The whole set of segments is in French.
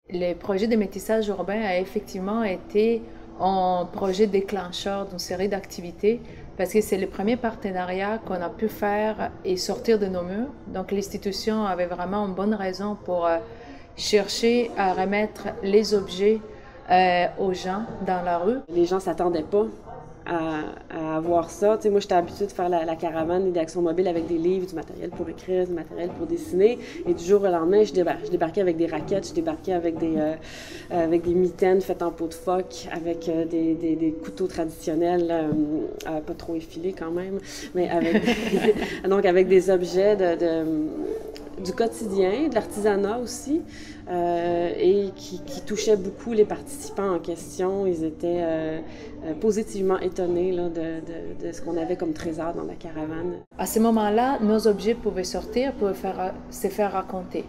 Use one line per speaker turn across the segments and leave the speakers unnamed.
Le projet de métissage urbain a effectivement été un projet déclencheur d'une série d'activités parce que c'est le premier partenariat qu'on a pu faire et sortir de nos murs. Donc l'institution avait vraiment une bonne raison pour chercher à remettre les objets aux gens dans la rue.
Les gens ne s'attendaient pas à avoir ça. Tu sais, moi, j'étais habituée de faire la caravane d'Action Mobile avec des livres, du matériel pour écrire, du matériel pour dessiner. Et du jour au lendemain, je débarquais avec des raquettes, je débarquais avec des mitaines faites en peau de phoque, avec des couteaux traditionnels, pas trop effilés quand même, mais donc avec des objets du quotidien, de l'artisanat aussi, et qui touchaient beaucoup les participants en question. Ils étaient positivement étonnés là, de ce qu'on avait comme trésor dans la caravane.
À ce moment-là, nos objets pouvaient sortir, pouvaient se faire raconter.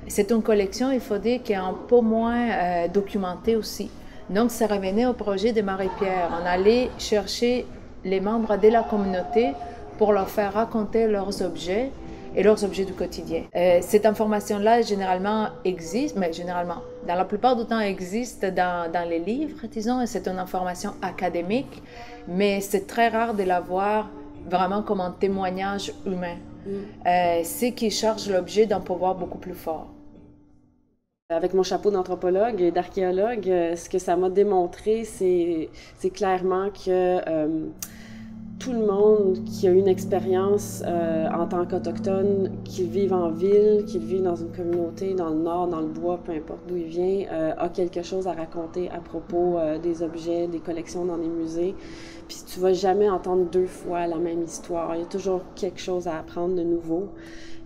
C'est une collection, il faut dire, qui est un peu moins documentée aussi. Donc, ça revenait au projet de Marie-Pierre. On allait chercher les membres de la communauté pour leur faire raconter leurs objets et leurs objets du quotidien. Cette information-là, généralement, existe, mais généralement, dans la plupart du temps, existe dans les livres, disons, et c'est une information académique, mais c'est très rare de la voir vraiment comme un témoignage humain. C'est qui charge l'objet d'un pouvoir beaucoup plus fort.
Avec mon chapeau d'anthropologue et d'archéologue, ce que ça m'a démontré, c'est clairement que tout le monde qui a une expérience en tant qu'autochtone, qu'ils vivent en ville, qu'ils vivent dans une communauté, dans le nord, dans le bois, peu importe d'où il vient, a quelque chose à raconter à propos des objets, des collections dans les musées. Puis tu vas jamais entendre deux fois la même histoire. Il y a toujours quelque chose à apprendre de nouveau.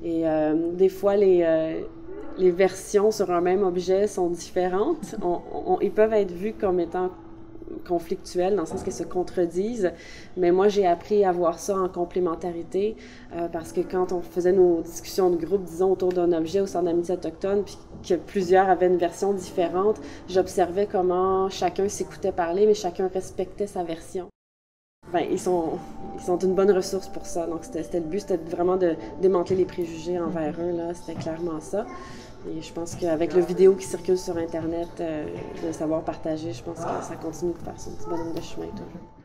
Et des fois, les versions sur un même objet sont différentes. Ils peuvent être vus comme étant conflictuelles, dans le sens qu'elles se contredisent, mais moi j'ai appris à voir ça en complémentarité parce que quand on faisait nos discussions de groupe, disons, autour d'un objet au Centre d'amitié autochtone, puis que plusieurs avaient une version différente, j'observais comment chacun s'écoutait parler, mais chacun respectait sa version. Ben, ils sont une bonne ressource pour ça. Donc, c'était le but, c'était vraiment de démanteler les préjugés envers eux, là. C'était clairement ça. Et je pense qu'avec le vidéo qui circule sur Internet, le savoir partager, je pense que ça continue de faire son petit bonhomme de chemin toujours.